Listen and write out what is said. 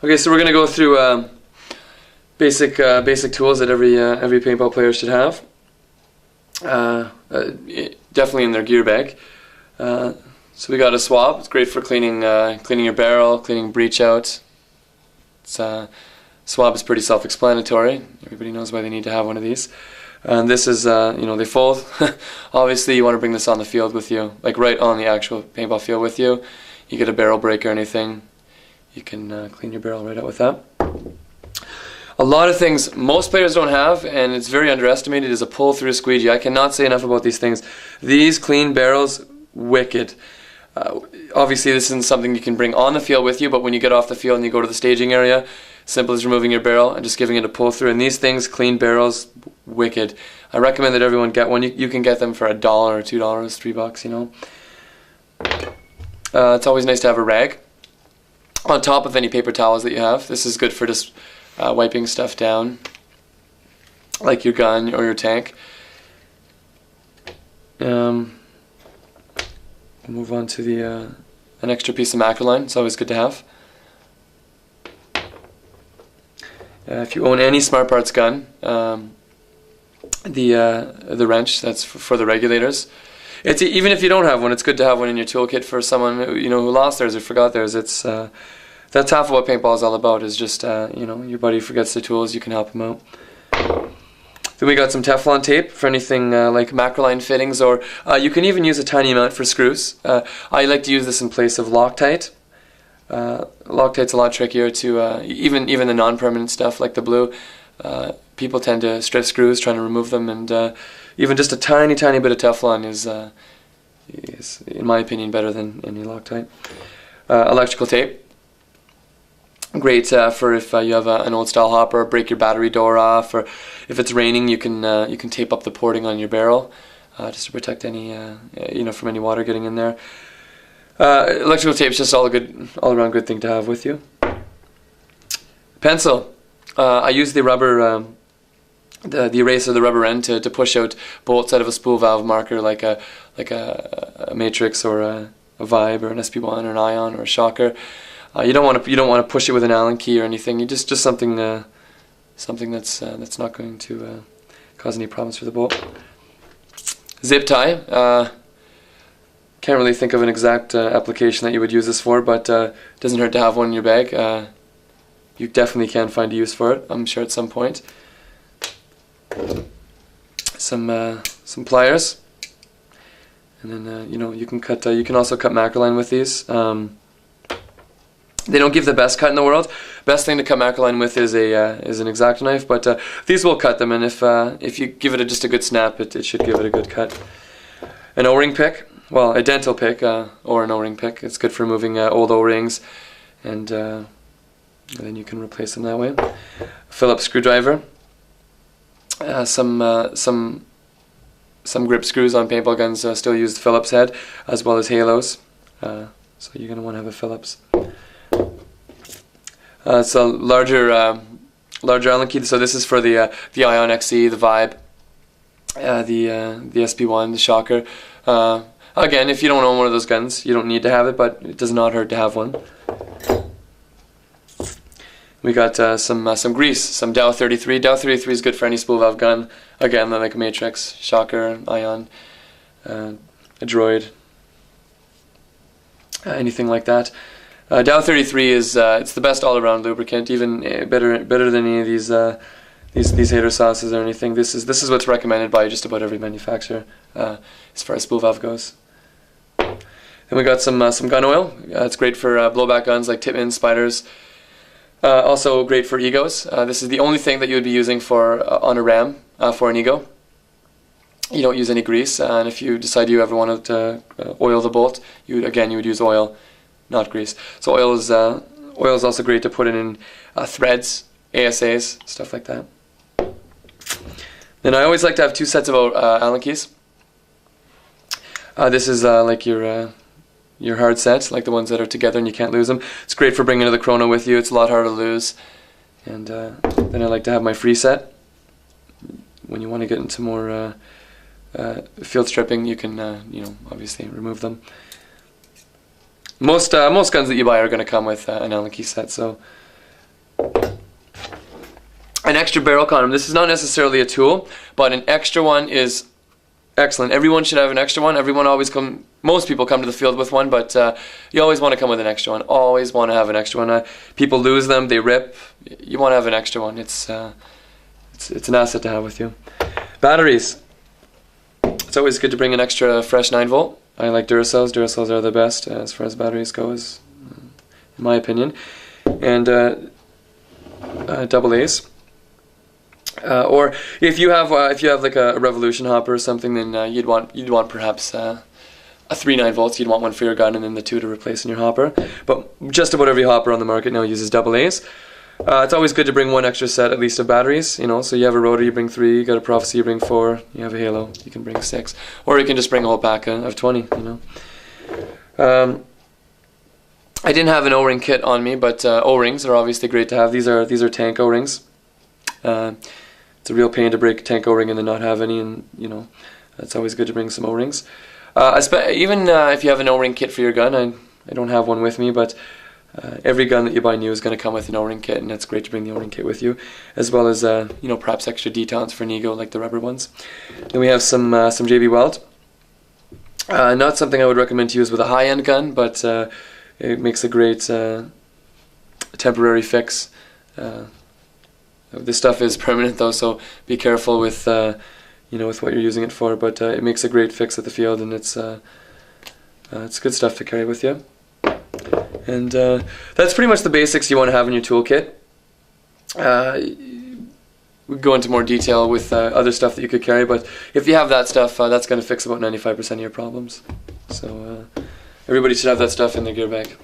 Okay, so we're going to go through basic tools that every paintball player should have. Definitely in their gear bag. So we got a swab. It's great for cleaning your barrel, cleaning breech out. Swab is pretty self-explanatory. Everybody knows why they need to have one of these. And this is, they fold. Obviously, you want to bring this on the field with you, like right on the actual paintball field with you. You get a barrel break or anything, you can clean your barrel right out with that. A lot of things most players don't have, and it's very underestimated, is a pull-through squeegee. I cannot say enough about these things. These clean barrels, wicked. Obviously, this isn't something you can bring on the field with you, but when you get off the field and you go to the staging area, simple as removing your barrel and just giving it a pull-through. And these things, clean barrels, wicked. I recommend that everyone get one. You can get them for $1 or $2, $3, you know. It's always nice to have a rag on top of any paper towels that you have. This is good for just wiping stuff down, like your gun or your tank. We'll move on to an extra piece of Marcoline. It's always good to have. If you own any Smart Parts gun, the wrench, that's for the regulators. Even if you don't have one, it's good to have one in your toolkit for someone who lost theirs or forgot theirs. That's half of what paintball is all about. Is just your buddy forgets the tools, you can help him out. Then we got some Teflon tape for anything like Marcoline fittings, or you can even use a tiny amount for screws. I like to use this in place of Loctite. Loctite's a lot trickier to even the non-permanent stuff like the blue. People tend to strip screws trying to remove them, and even just a tiny bit of Teflon is in my opinion better than any Loctite. Electrical tape, great for if you have an old style hopper, break your battery door off, or if it's raining, you can tape up the porting on your barrel just to protect any from any water getting in there. Electrical tape is just all around good thing to have with you. Pencil. I use the rubber, the eraser, the rubber end to push out bolts out of a spool valve marker, like a Matrix or a Vibe or an SP1 or an Ion or a Shocker. You don't want to push it with an Allen key or anything. You just something that's not going to cause any problems for the bolt. Zip tie. Can't really think of an exact application that you would use this for, but it doesn't hurt to have one in your bag. You definitely can find a use for it, I'm sure, at some point. Some pliers, and then you can cut. You can also cut Marcoline with these. They don't give the best cut in the world. Best thing to cut Marcoline with is an X-Acto knife, but these will cut them, and if you give it just a good snap, it should give it a good cut. An O-ring pick. Well, a dental pick or an O-ring pick. It's good for removing old O-rings, and then you can replace them that way. Phillips screwdriver. Some grip screws on paintball guns still use the Phillips head, as well as halos. So you're going to want to have a Phillips. It's a larger Allen key. So this is for the Ion XE, the Vibe, the SP1, the Shocker. Again, if you don't own one of those guns, you don't need to have it, but it does not hurt to have one. We got some grease, some Dow 33. Dow 33 is good for any spool valve gun. Again, like a Matrix, Shocker, Ion, a Droid, anything like that. Dow 33 is it's the best all-around lubricant, even better than any of these hater sauces or anything. This is what's recommended by just about every manufacturer as far as spool valve goes. Then we got some gun oil. It's great for blowback guns like Tippmann, Spiders. Also great for egos. This is the only thing that you would be using on a ram for an ego. You don't use any grease, and if you decide you ever want to oil the bolt, you would use oil, not grease. So oil is also great to put in threads, ASAs, stuff like that. Then I always like to have two sets of Allen keys. This is like your hard sets, like the ones that are together and you can't lose them. It's great for bringing to the chrono with you. It's a lot harder to lose. And then I like to have my free set. When you want to get into more field stripping, you can obviously remove them. Most guns that you buy are going to come with an Allen key set, so an extra barrel condom. This is not necessarily a tool, but an extra one is excellent. Everyone should have an extra one. Most people come to the field with one, but you always want to come with an extra one. Always want to have an extra one. People lose them, they rip. You want to have an extra one. It's an asset to have with you. Batteries. It's always good to bring an extra fresh 9-volt. I like Duracells. Duracells are the best as far as batteries goes, in my opinion. And double A's. Or if you have like a Revolution hopper or something, then you'd want perhaps a 3 9-volts. You'd want one for your gun and then the 2 to replace in your hopper. But just about every hopper on the market now uses double A's. It's always good to bring one extra set at least of batteries. You know, so you have a rotor, you bring 3. You got a Prophecy, you bring 4. You have a Halo, you can bring 6. Or you can just bring a whole pack of 20. You know. I didn't have an O-ring kit on me, but O-rings are obviously great to have. These are tank O-rings. It's a real pain to break a tank O-ring and then not have any, and you know, it's always good to bring some O-rings. Even if you have an O-ring kit for your gun, I don't have one with me, but every gun that you buy new is going to come with an O-ring kit, and it's great to bring the O-ring kit with you, as well as you know, perhaps extra detents for an ego like the rubber ones. Then we have some JB Weld. Not something I would recommend to use with a high-end gun, but it makes a great temporary fix. This stuff is permanent though, so be careful with you know, with what you're using it for. But it makes a great fix at the field, and it's good stuff to carry with you. And that's pretty much the basics you want to have in your toolkit. We go into more detail with other stuff that you could carry, but if you have that stuff, that's going to fix about 95% of your problems. So everybody should have that stuff in their gear bag.